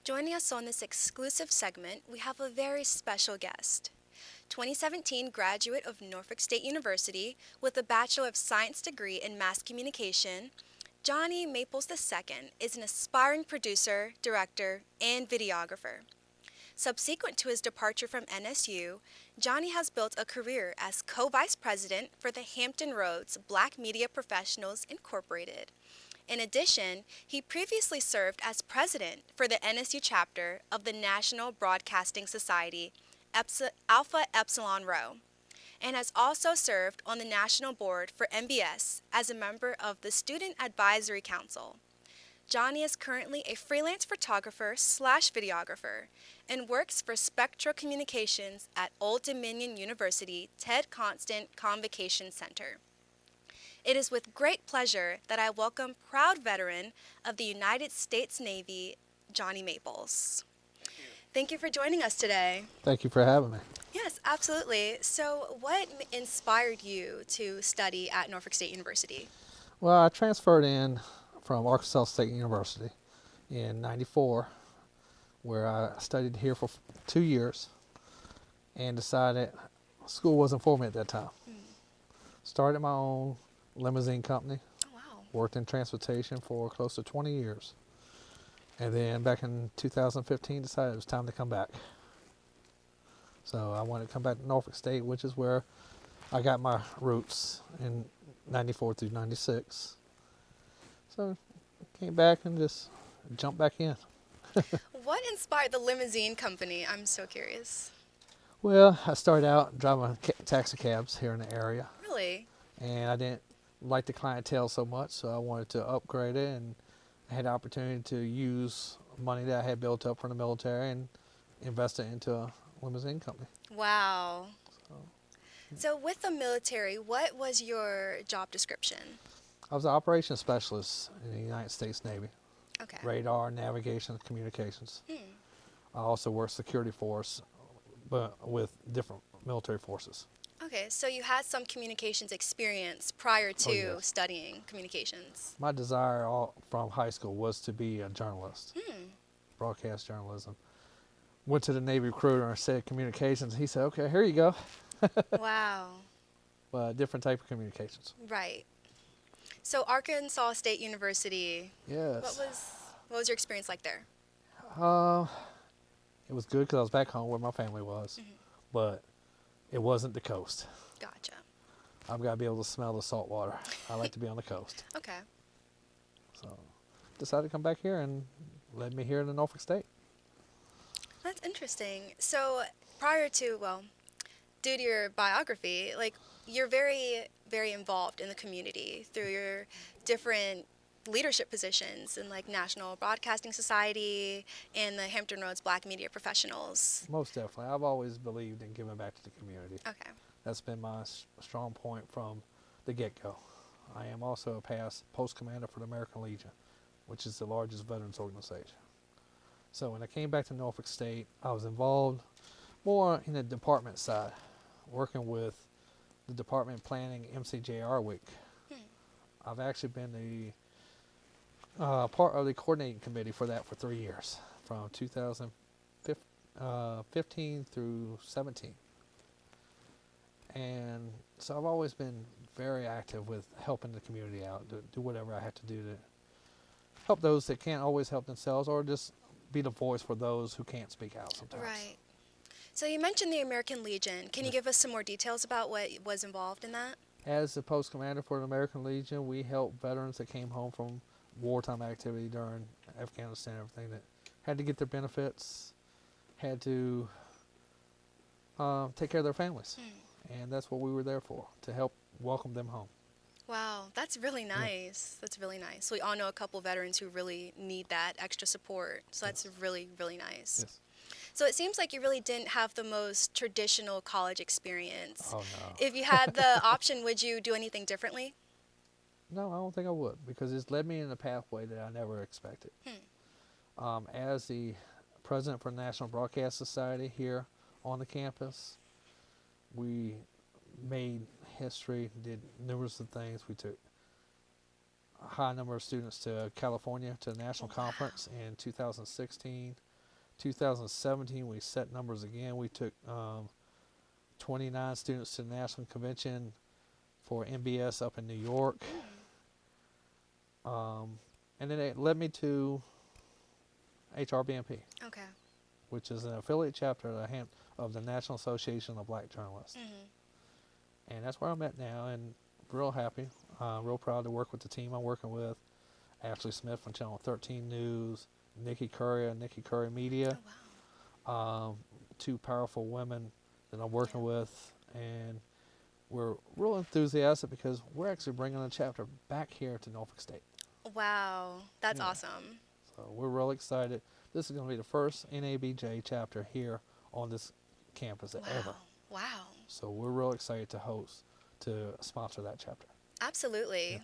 Joining us on this exclusive segment, we have a very special guest. 2017 graduate of Norfolk State University with a Bachelor of Science degree in Mass Communication, Johnnie Maples II is an aspiring producer, director, and videographer. Subsequent to his departure from NSU, Johnnie has built a career as co-vice president for the Hampton Roads Black Media Professionals Incorporated. In addition, he previously served as president for the NSU chapter of the National Broadcasting Society, Alpha Epsilon Rho, and has also served on the national board for MBS as a member of the Student Advisory Council. Johnnie is currently a freelance photographer/videographer and works for Spectral Communications at Old Dominion University Ted Constant Convocation Center. It is with great pleasure that I welcome proud veteran of the United States Navy, Johnnie Maples. Thank you for joining us today. Thank you for having me. Yes, absolutely. So what inspired you to study at Norfolk State University? Well, I transferred in from Arkansas State University in '94, where I studied here for 2 years and decided school wasn't for me at that time. Started my own limousine company, Oh, wow. worked in transportation for close to 20 years. And then back in 2015 decided it was time to come back. So I wanted to come back to Norfolk State, which is where I got my roots in '94 through '96. So came back and just jumped back in. What inspired the limousine company? I'm so curious. Well, I started out driving taxi cabs here in the area, Really? and I didn't like the clientele so much, so I wanted to upgrade it, and I had the opportunity to use money that I had built up from the military and invest it into a limousine company. Wow. So with the military, what was your job description? I was an operations specialist in the United States Navy, Okay. radar, navigation, and communications. Hmm. I also worked security force, but with different military forces. Okay, so you had some communications experience prior to yes. studying communications. My desire all from high school was to be a journalist, Hmm. broadcast journalism. Went to the Navy recruiter and said communications. He said, okay, here you go. Wow. Different type of communications. Right. So Arkansas State University, Yes. what was your experience like there? It was good because I was back home where my family was, but it wasn't the coast. Gotcha. I've got to be able to smell the salt water. I like to be on the coast. Okay. So decided to come back here and led me here to Norfolk State. That's interesting. So prior to, well, due to your biography, like you're very, very involved in the community through your different leadership positions in like National Broadcasting Society and the Hampton Roads Black Media Professionals. Most definitely. I've always believed in giving back to the community. Okay. That's been my strong point from the get-go. I am also a past post commander for the American Legion, which is the largest veterans organization. So when I came back to Norfolk State, I was involved more in the department side, working with the department planning MCJR week. I've actually been the part of the coordinating committee for that for 3 years, from 2015 through 17. And so I've always been very active with helping the community out, do whatever I have to do to help those that can't always help themselves, or just be the voice for those who can't speak out sometimes. Right. So you mentioned the American Legion. Can you give us some more details about what was involved in that? As the post commander for the American Legion, we help veterans that came home from wartime activity during Afghanistan, everything that had to get their benefits, had to take care of their families. And that's what we were there for, to help welcome them home. Wow, that's really nice. That's really nice. We all know a couple veterans who really need that extra support. So that's really, really nice. Yes. So it seems like you really didn't have the most traditional college experience. Oh, no. If you had the option, would you do anything differently? No, I don't think I would, because it's led me in a pathway that I never expected. As the president for the National Broadcast Society here on the campus, we made history, did numerous of things. We took a high number of students to California to the national conference in 2016. 2017, we set numbers again. We took 29 students to the National Convention for NBS up in New York. And then it led me to HRBMP, Okay. which is an affiliate chapter of the National Association of Black Journalists. And that's where I'm at now, and real happy, real proud to work with the team I'm working with. Ashley Smith from Channel 13 News, Nikki Curry and Nikki Curry Media. Oh, wow. Two powerful women that I'm working with, and we're real enthusiastic because we're actually bringing the chapter back here to Norfolk State. Wow. That's Yeah. awesome. So we're real excited. This is going to be the first NABJ chapter here on this campus ever. Wow. So we're real excited to sponsor that chapter. Absolutely. Yeah.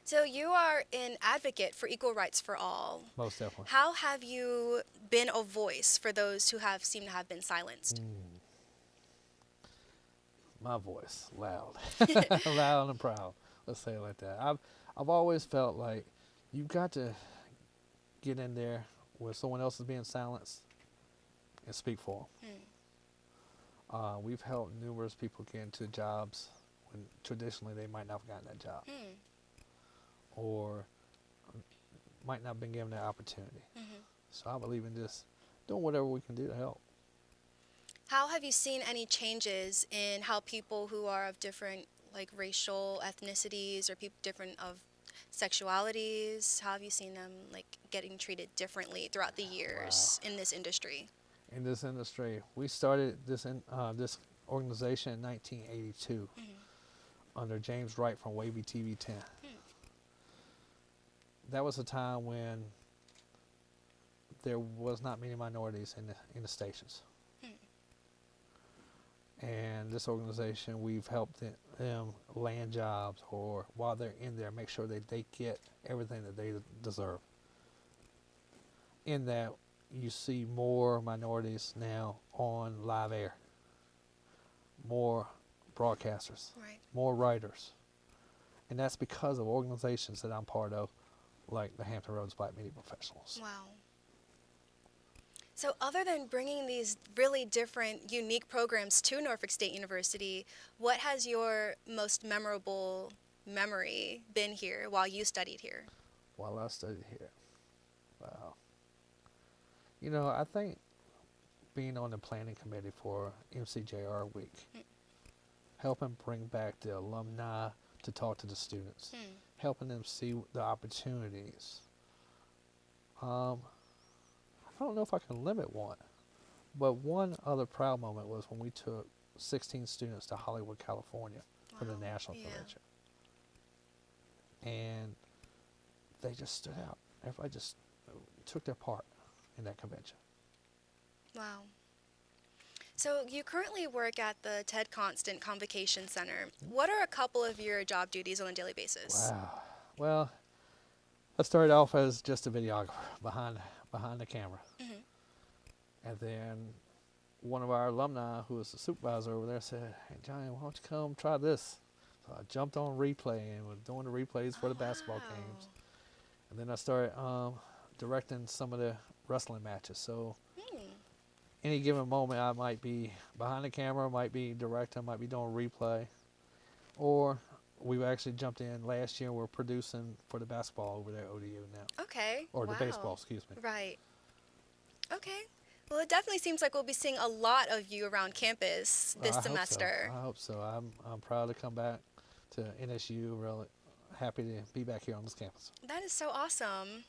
So you are an advocate for equal rights for all. Most definitely. How have you been a voice for those who have seemed to have been silenced? My voice, loud, loud and proud. Let's say it like that. I've always felt like you've got to get in there where someone else is being silenced and speak for them. We've helped numerous people get into jobs when traditionally they might not have gotten that job, or might not have been given that opportunity. So I believe in just doing whatever we can do to help. How have you seen any changes in how people who are of different, like, racial ethnicities or people different of sexualities, how have you seen them, like, getting treated differently throughout the years in this industry? In this industry, we started this organization in 1982 under James Wright from Wavy TV 10. That was a time when there was not many minorities in the stations. And this organization, we've helped them land jobs, or while they're in there, make sure that they get everything that they deserve. In that, you see more minorities now on live air, more broadcasters, more writers. And that's because of organizations that I'm part of, like the Hampton Roads Black Media Professionals. Wow. So other than bringing these really different, unique programs to Norfolk State University, what has your most memorable memory been here while you studied here? While I studied here, wow. You know, I think being on the planning committee for MCJR Week, helping bring back the alumni to talk to the students, helping them see the opportunities. I don't know if I can limit one, but one other proud moment was when we took 16 students to Hollywood, California for the national convention. And they just stood out. Everybody just took their part in that convention. Wow. So you currently work at the Ted Constant Convocation Center. What are a couple of your job duties on a daily basis? Wow. Well, I started off as just a videographer behind the camera. And then one of our alumni, who was the supervisor over there, said, "Hey, Johnny, why don't you come try this?" So I jumped on replay and was doing the replays for the basketball games. And then I started directing some of the wrestling matches. So any given moment, I might be behind the camera, might be directing, might be doing replay. Or we've actually jumped in last year. We're producing for the basketball over there at ODU now. Okay. Or the baseball, excuse me. Right. Okay. Well, it definitely seems like we'll be seeing a lot of you around campus this semester. I hope so. I'm proud to come back to NSU. Really happy to be back here on this campus. That is so awesome.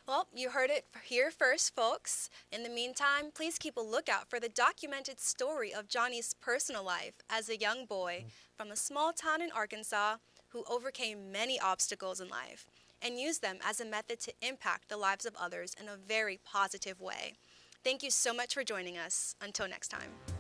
Well, you heard it here first, folks. In the meantime, please keep a lookout for the documented story of Johnny's personal life as a young boy from a small town in Arkansas who overcame many obstacles in life and used them as a method to impact the lives of others in a very positive way. Thank you so much for joining us. Until next time.